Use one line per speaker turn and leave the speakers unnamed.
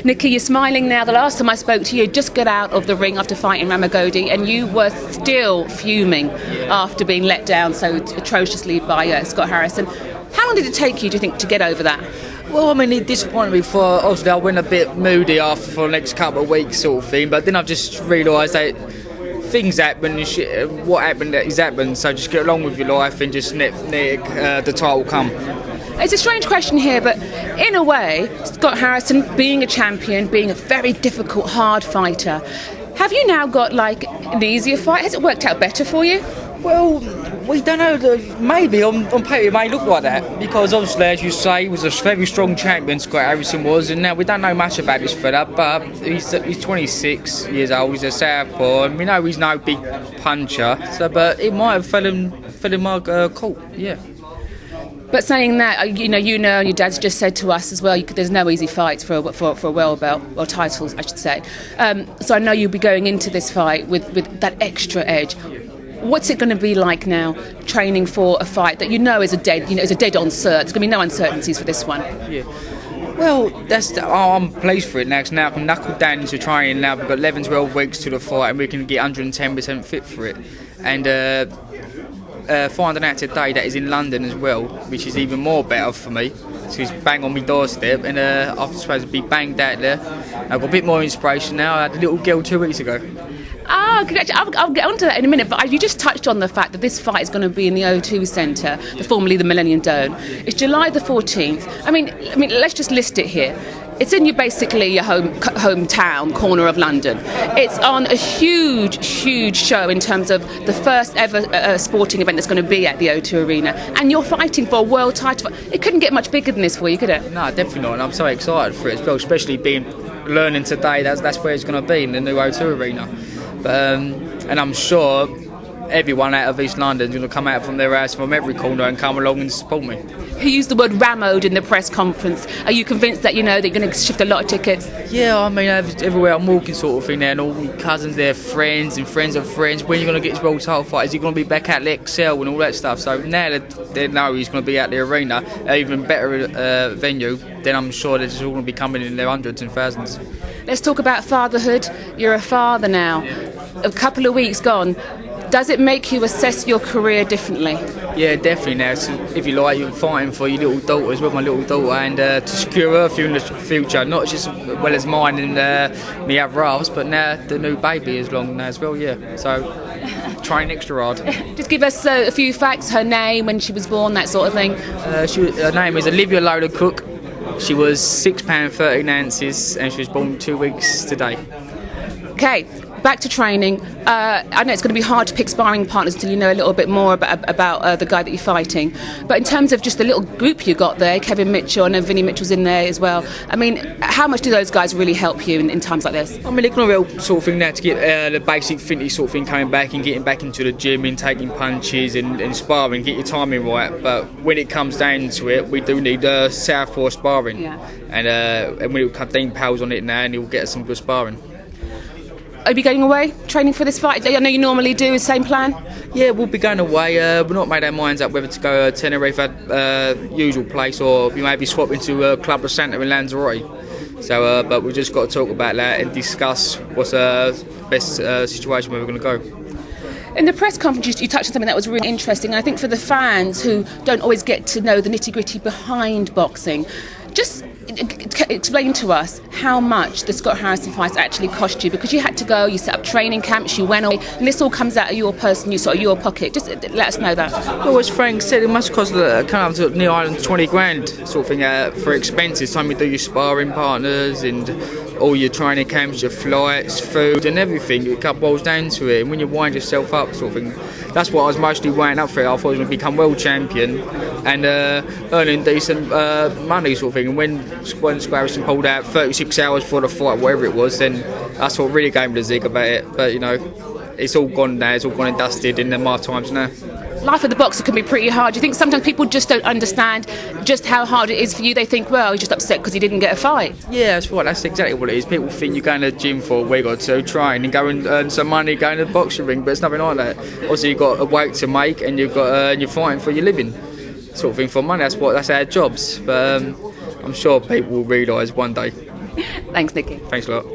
Nicky, you're smiling now. The last time I spoke to you, just got out of the ring after fighting Ramagodi, and you were still fuming after being let down so atrociously by Scott Harrison. How long did it take you, do you think, to get over that?
Well, I mean, it disappointed me for, obviously I went a bit moody after for the next couple of weeks sort of thing, but then I've just realised that things happen and shit, what happened is happened, so just get along with your life and just let the title come.
It's a strange question here, but in a way, Scott Harrison, being a champion, being a very difficult, hard fighter, have you now got like an easier fight? Has it worked out better for you?
Well, we don't know. Maybe on paper it may look like that because obviously, as you say, he was a very strong champion, Scott Harrison was, and now we don't know much about this fella, but he's 26 years old, he's a southpaw, and we know he's no big puncher, so, but it might have fell in my court, yeah.
But saying that, you know, and your dad's just said to us as well, there's no easy fights for a world belt, or titles, I should say. So I know you'll be going into this fight with that extra edge. What's it going to be like now, training for a fight that you know is a dead on cert? There's going to be no uncertainties for this one.
Yeah. Well, I'm pleased for it now, because now I can knuckle down into training. Now we've got 11, 12 weeks to the fight, and we can get 110% fit for it. And finding out today that he's in London as well, which is even more better for me. So he's bang on my doorstep, and I'm supposed to be banged out there. I've got a bit more inspiration now. I had a little girl 2 weeks ago.
Congratulations. I'll get onto that in a minute, but you just touched on the fact that this fight is going to be in the O2 Centre, formerly the Millennium Dome. It's July the 14th. I mean, let's just list it here. It's in your hometown corner of London. It's on a huge show in terms of the first ever sporting event that's going to be at the O2 Arena, and you're fighting for a world title. It couldn't get much bigger than this for you, could it?
No, definitely not, and I'm so excited for it as well, especially learning today that's where it's going to be, in the new O2 Arena. And I'm sure everyone out of East London is going to come out from their house from every corner and come along and support me.
He used the word rammed in the press conference. Are you convinced that, they're going to shift a lot of tickets?
Yeah, I mean, everywhere I'm walking sort of thing there, and all my cousins, their friends and friends of friends, when are you going to get this world title fight? Is he going to be back at the Excel and all that stuff? So now they know he's going to be at the arena, an even better venue, then I'm sure they're just all going to be coming in their hundreds and thousands.
Let's talk about fatherhood. You're a father now. A couple of weeks gone. Does it make you assess your career differently? Yeah, definitely now. So if you like, you're fighting for your little daughter as well, my little daughter, and to secure her future, not just as well as mine and me other halves, but now the new baby is along now as well, yeah. So trying extra hard. Just give us a few facts, her name, when she was born, that sort of thing.
Her name is Olivia Lola Cook. She was £6 13 ounces, and she was born 2 weeks today.
Okay, back to training. I know it's going to be hard to pick sparring partners until you know a little bit more about the guy that you're fighting. But in terms of just the little group you got there, Kevin Mitchell, I know Vinnie Mitchell's in there as well. I mean, how much do those guys really help you in times like this?
I mean, they're going to help sort of thing now to get the basic fitness sort of thing coming back and getting back into the gym and taking punches and sparring, get your timing right. But when it comes down to it, we do need southpaw sparring.
Yeah.
And we'll cut Dean Powell's on it now, and he'll get us some good sparring.
Are you going away, training for this fight? I know you normally do, same plan?
Yeah, we'll be going away. We've not made our minds up whether to go to Tenerife at usual place, or we may be swapping to Club de Santa in Lanzarote. So, but we've just got to talk about that and discuss what's the best situation where we're going to go.
In the press conference, you touched on something that was really interesting, and I think for the fans who don't always get to know the nitty-gritty behind boxing, just explain to us how much the Scott Harrison fights actually cost you, because you had to go, you set up training camps, you went away, and this all comes out of your purse and your pocket. Just let us know that.
Well, as Frank said, it must cost kind of to near 20 grand sort of thing for expenses. Time you do your sparring partners and all your training camps, your flights, food and everything. It boils down to it, and when you wind yourself up sort of thing, that's what I was mostly weighing up for. I thought I was going to become world champion and earning decent money sort of thing. And when Scott Harrison pulled out 36 hours before the fight, whatever it was, then that's what really gave me the zig about it. But it's all gone now, it's all gone and dusted in my times now.
Life of the boxer can be pretty hard. Do you think sometimes people just don't understand just how hard it is for you? They think, well, he's just upset because he didn't get a fight.
Yeah, that's right. That's exactly what it is. People think you're going to the gym for a week or two, train and go and earn some money going to the boxing ring, but it's nothing like that. Obviously, you've got a weight to make, and you're fighting for your living, sort of thing, for money. That's our jobs. But I'm sure people will realise one day.
Thanks, Nicky.
Thanks a lot.